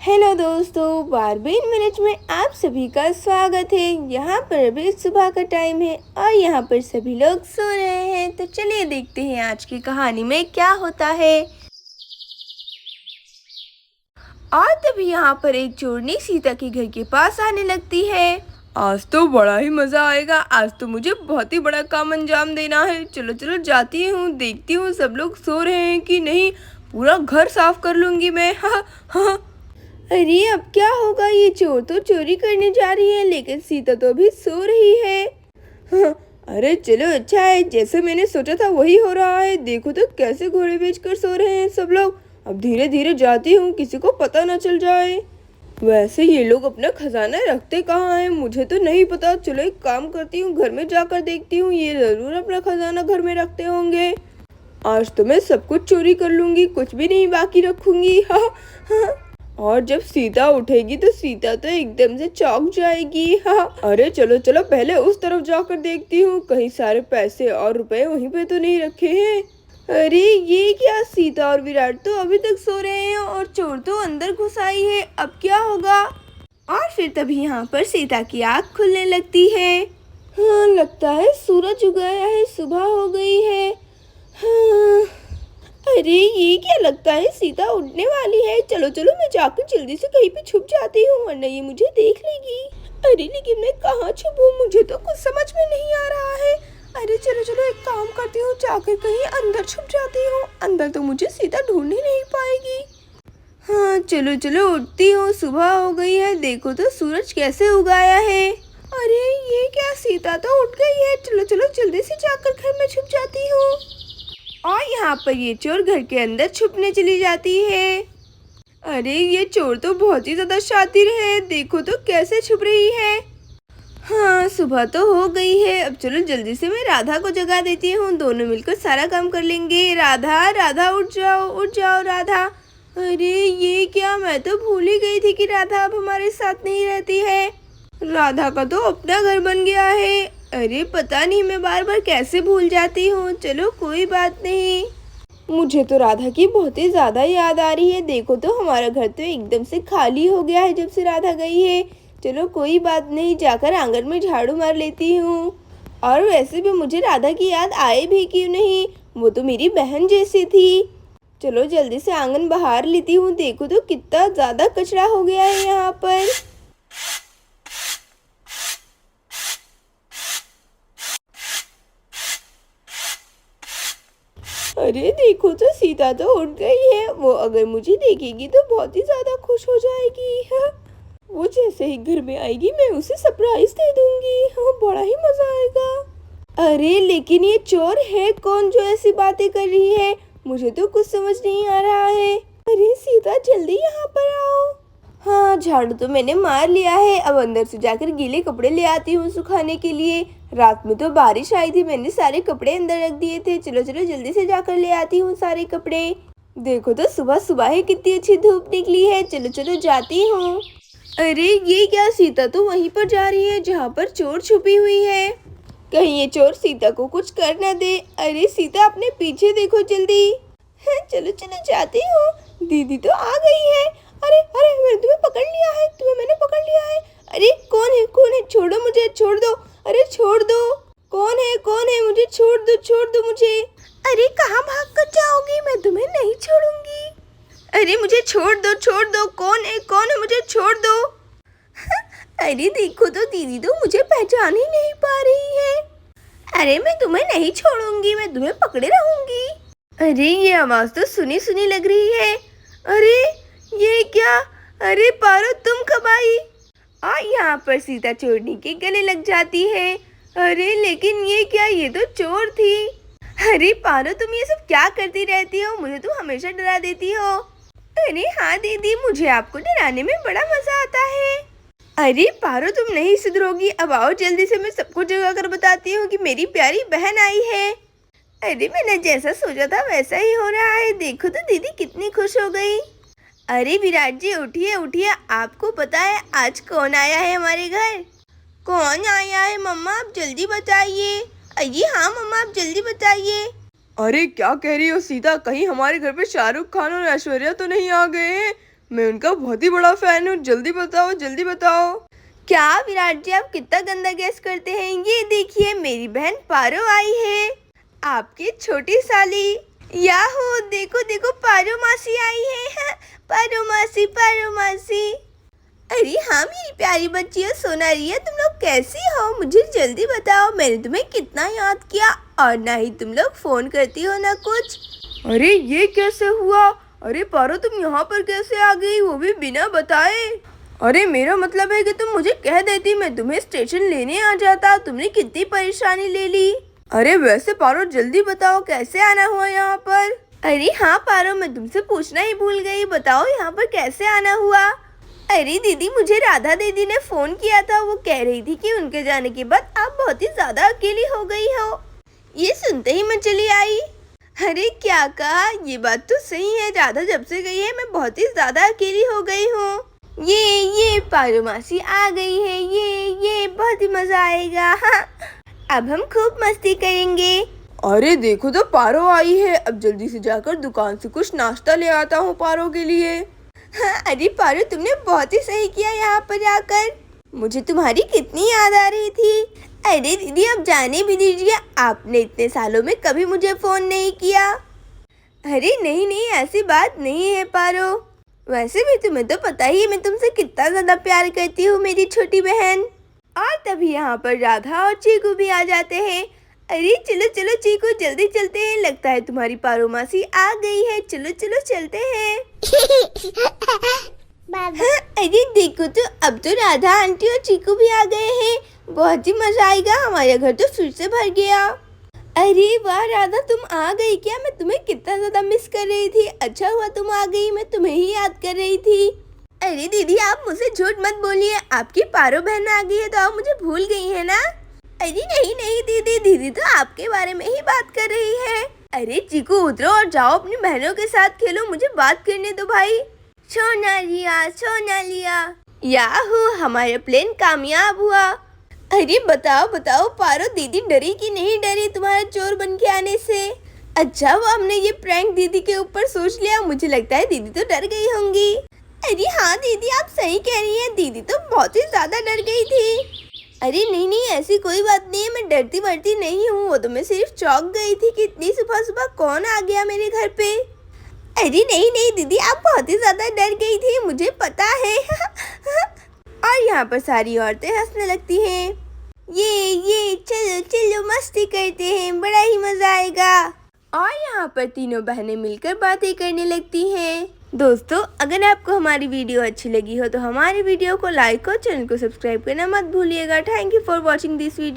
Hello दोस्तों, बारबीन village में आप सभी का स्वागत है। यहाँ पर अभी सुबह का टाइम है और यहाँ पर सभी लोग सो रहे हैं। तो चलिए देखते हैं आज की कहानी में क्या होता है। और तभी यहाँ पर एक चोरनी सीता के घर के पास आने लगती है। आज तो बड़ा ही मजा आएगा, आज तो मुझे बहुत ही बड़ा काम अंजाम देना है। चलो चलो जाती हूँ, देखती हूँ सब लोग सो रहे हैं कि नहीं। पूरा घर साफ कर लूंगी मैं। हाँ हाँ। अरे अब क्या होगा, ये चोर तो चोरी करने जा रही है लेकिन सीता तो अभी सो रही है। हाँ, अरे चलो अच्छा है, जैसे मैंने सोचा था वही हो रहा है। देखो तो कैसे घोड़े बेचकर सो रहे हैं सब लोग। अब धीरे धीरे जाती हूँ, किसी को पता न चल जाए। वैसे ये लोग अपना खजाना रखते कहाँ हैं, मुझे तो नहीं पता। चलो एक काम करती हूँ, घर में जाकर देखती हूँ, ये जरूर अपना खजाना घर में रखते होंगे। आज तो मैं सब कुछ चोरी कर लूंगी, कुछ भी नहीं बाकी रखूंगी। हाँ हाँ। और जब सीता उठेगी तो सीता तो एकदम से चौंक जाएगी। हाँ, अरे चलो चलो पहले उस तरफ जाकर देखती हूँ, कहीं सारे पैसे और रुपए वहीं पे तो नहीं रखे हैं। अरे ये क्या, सीता और विराट तो अभी तक सो रहे हैं और चोर तो अंदर घुस आई है। अब क्या होगा। और फिर तभी यहाँ पर सीता की आँख खुलने लगती है। हाँ, लगता है सूरज उग गया है, सुबह हो गई है। हाँ, अरे ये क्या, लगता है सीता उड़ने वाली है। चलो चलो मैं जाकर जल्दी से कहीं पे छुप जाती हूँ वरना ये मुझे देख लेगी। अरे लेकिन मैं कहाँ छुपूं, मुझे तो कुछ समझ में नहीं आ रहा है। अरे चलो चलो एक काम करती हूँ, जाकर कहीं अंदर छुप जाती हूँ। अंदर तो मुझे सीता ढूंढ ही नहीं पाएगी। हाँ चलो चलो उठती हूँ, सुबह हो गई है। देखो तो सूरज कैसे उगाया है। अरे ये क्या, सीता तो उठ गई है। चलो चलो जल्दी से जाकर घर में छुप जाती हूँ। और यहाँ पर ये चोर घर के अंदर छुपने चली जाती है। अरे ये चोर तो बहुत ही ज्यादा शातिर है, देखो तो कैसे छुप रही है। हाँ सुबह तो हो गई है, अब चलो जल्दी से मैं राधा को जगा देती हूँ, दोनों मिलकर सारा काम कर लेंगे। राधा राधा उठ जाओ राधा। अरे ये क्या, मैं तो भूल ही गई थी कि राधा अब हमारे साथ नहीं रहती है। राधा का तो अपना घर बन गया है। अरे पता नहीं मैं बार बार कैसे भूल जाती हूँ। चलो कोई बात नहीं। मुझे तो राधा की बहुत ही ज़्यादा याद आ रही है। देखो तो हमारा घर तो एकदम से खाली हो गया है जब से राधा गई है। चलो कोई बात नहीं, जाकर आंगन में झाड़ू मार लेती हूँ। और वैसे भी मुझे राधा की याद आए भी क्यों नहीं, वो तो मेरी बहन जैसी थी। चलो जल्दी से आंगन बहार लेती हूँ। देखो तो कितना ज़्यादा कचरा हो गया है यहाँ पर। अरे देखो तो सीता तो उठ गई है, वो अगर मुझे देखेगी तो बहुत ही ज्यादा खुश हो जाएगी। हाँ, वो जैसे ही घर में आएगी मैं उसे सरप्राइज दे दूंगी। हाँ, बड़ा ही मजा आएगा। अरे लेकिन ये चोर है कौन जो ऐसी बातें कर रही है, मुझे तो कुछ समझ नहीं आ रहा है। अरे सीता जल्दी यहाँ पर आओ। हाँ झाड़ू तो मैंने मार लिया है, अब अंदर से जाकर गीले कपड़े ले आती हूँ सुखाने के लिए। रात में तो बारिश आई थी, मैंने सारे कपड़े अंदर रख दिए थे। चलो चलो जल्दी से जाकर ले आती हूँ सारे कपड़े। देखो तो सुबह सुबह ही कितनी अच्छी धूप निकली है। चलो चलो जाती हूँ। अरे ये क्या, सीता तो वहीं पर जा रही है जहाँ पर चोर छुपी हुई है। कहीं ये चोर सीता को कुछ कर न दे। अरे सीता अपने पीछे देखो जल्दी। चलो चलो जाती हूँ, दीदी तो आ गई है। अरे अरे मैंने तुम्हें पकड़ लिया है, मैंने पकड़ लिया है। अरे कौन है, छोड़ो मुझे, छोड़ दो। अरे छोड़ दो, कौन है, मुझे छोड़ दो मुझे। अरे कहाँ भाग कर जाओगी, मैं तुम्हें नहीं छोड़ूंगी। अरे मुझे छोड़ दो, कौन है, मुझे छोड़ दो। अरे देखो तो दीदी तो मुझे पहचान ही नहीं पा रही है। अरे मैं तुम्हें नहीं छोड़ूंगी, मैं तुम्हें पकड़े रहूंगी। अरे ये आवाज तो सुनी सुनी लग रही है। अरे ये क्या, अरे पारो तुम कब आई। और यहाँ पर सीता चोरनी के गले लग जाती है। अरे लेकिन ये क्या, ये तो चोर थी। अरे पारो तुम ये सब क्या करती रहती हो, मुझे तुम हमेशा डरा देती हो। अरे हाँ दीदी, मुझे आपको डराने में बड़ा मजा आता है। अरे पारो तुम नहीं सुधरोगी, अब आओ जल्दी से, मैं सबको जगा कर बताती हूँ कि मेरी प्यारी बहन आई है। अरे मैंने जैसा सोचा था वैसा ही हो रहा है, देखो तो दीदी कितनी खुश हो गई। अरे विराट जी उठिए उठिए, आपको पता है आज कौन आया है हमारे घर। कौन आया है मम्मा, आप जल्दी बताइए। अरे हाँ मम्मा आप जल्दी बताइए। अरे क्या कह रही हो सीता, कहीं हमारे घर पे शाहरुख खान और ऐश्वर्या तो नहीं आ गए हैं। मैं उनका बहुत ही बड़ा फैन हूँ। जल्दी बताओ, जल्दी बताओ। क्या विराट जी, आप कितना गंदा गेस करते हैं। ये देखिए, मेरी बहन पारो आई है, आपकी छोटी साली। याहू, देखो देखो, पारो मासी आई है। पारो मासी, पारो मासी। अरे हाँ मेरी प्यारी बच्ची सोना रिया, तुम लोग कैसी हो? मुझे जल्दी बताओ, मैंने तुम्हें कितना याद किया और ना ही तुम लोग फोन करती हो ना कुछ। अरे ये कैसे हुआ? अरे पारो, तुम यहाँ पर कैसे आ गई, वो भी बिना बताए? अरे मेरा मतलब है कि तुम मुझे कह देती, मैं तुम्हें स्टेशन लेने आ जाता। तुमने कितनी परेशानी ले ली। अरे वैसे पारो जल्दी बताओ, कैसे आना हुआ यहाँ पर? अरे हाँ पारो, मैं तुमसे पूछना ही भूल गई, बताओ यहाँ पर कैसे आना हुआ? अरे दीदी, मुझे राधा दीदी ने फोन किया था, वो कह रही थी कि उनके जाने के बाद आप बहुत ही ज्यादा अकेली हो गई हो। ये सुनते ही मैं चली आई। अरे क्या कहा, ये बात तो सही है, राधा जब से गई है मैं बहुत ही ज्यादा अकेली हो गई हूँ। ये पारो मासी आ गई है, ये बहुत ही मजा आएगा। हाँ, अब हम खूब मस्ती करेंगे। अरे देखो तो पारो आई है, अब जल्दी से जाकर दुकान से कुछ नाश्ता ले आता हूँ पारो के लिए। हाँ, अरे पारो, तुमने बहुत ही सही किया यहाँ पर आकर, मुझे तुम्हारी कितनी याद आ रही थी। अरे दीदी, अब जाने भी दीजिए, आपने इतने सालों में कभी मुझे फोन नहीं किया। अरे नहीं नहीं, ऐसी बात नहीं है पारो, वैसे भी तुम्हें तो पता ही है मैं तुमसे कितना ज्यादा प्यार करती हूँ मेरी छोटी बहन। और तभी यहाँ पर राधा और चीकू भी आ जाते हैं। अरे चलो चलो चीकू, जल्दी चलते हैं, लगता है तुम्हारी पारो मासी आ गई है, चलो चलो चलते हैं। हाँ, अरे देखो तो, अब तो राधा आंटी और चीकू भी आ गए हैं, बहुत ही मजा आएगा, हमारा घर तो फिर से भर गया। अरे वाह राधा, तुम आ गई क्या? मैं तुम्हें कितना ज्यादा मिस कर रही थी। अच्छा हुआ तुम आ गई, मैं तुम्हें ही याद कर रही थी। अरे दीदी, आप मुझसे झूठ मत बोलिए, आपकी पारो बहन आ गई है तो आप मुझे भूल गई है ना? अरे नहीं नहीं दीदी, दीदी तो आपके बारे में ही बात कर रही है। अरे चीकू, उतरो और जाओ अपनी बहनों के साथ खेलो, मुझे बात करने दो भाई। सोना लिया, याहू, हमारा प्लान कामयाब हुआ। अरे बताओ बताओ पारो, दीदी डरी कि नहीं डरी तुम्हारा चोर बन के आने से? अच्छा, वो हमने ये प्रैंक दीदी के ऊपर सोच लिया, मुझे लगता है दीदी तो डर गई होंगी। अरे हाँ दीदी, आप सही कह रही हैं, दीदी तो बहुत ही ज्यादा डर गई थी। अरे नहीं नहीं, ऐसी कोई बात नहीं है, मैं डरती वरती नहीं हूँ, वो तो मैं सिर्फ चौंक गई थी कि इतनी सुबह सुबह कौन आ गया मेरे घर पे। अरे नहीं नहीं दीदी, आप बहुत ही ज्यादा डर गई थी, मुझे पता है। और यहाँ पर सारी औरतें हंसने लगती हैं। ये चलो चलो मस्ती करते हैं, बड़ा ही मजा आएगा। और यहाँ पर तीनों बहनें मिलकर बातें करने लगती हैं। दोस्तों, अगर आपको हमारी वीडियो अच्छी लगी हो तो हमारी वीडियो को लाइक और चैनल को सब्सक्राइब करना मत भूलिएगा। Thank you for watching this video.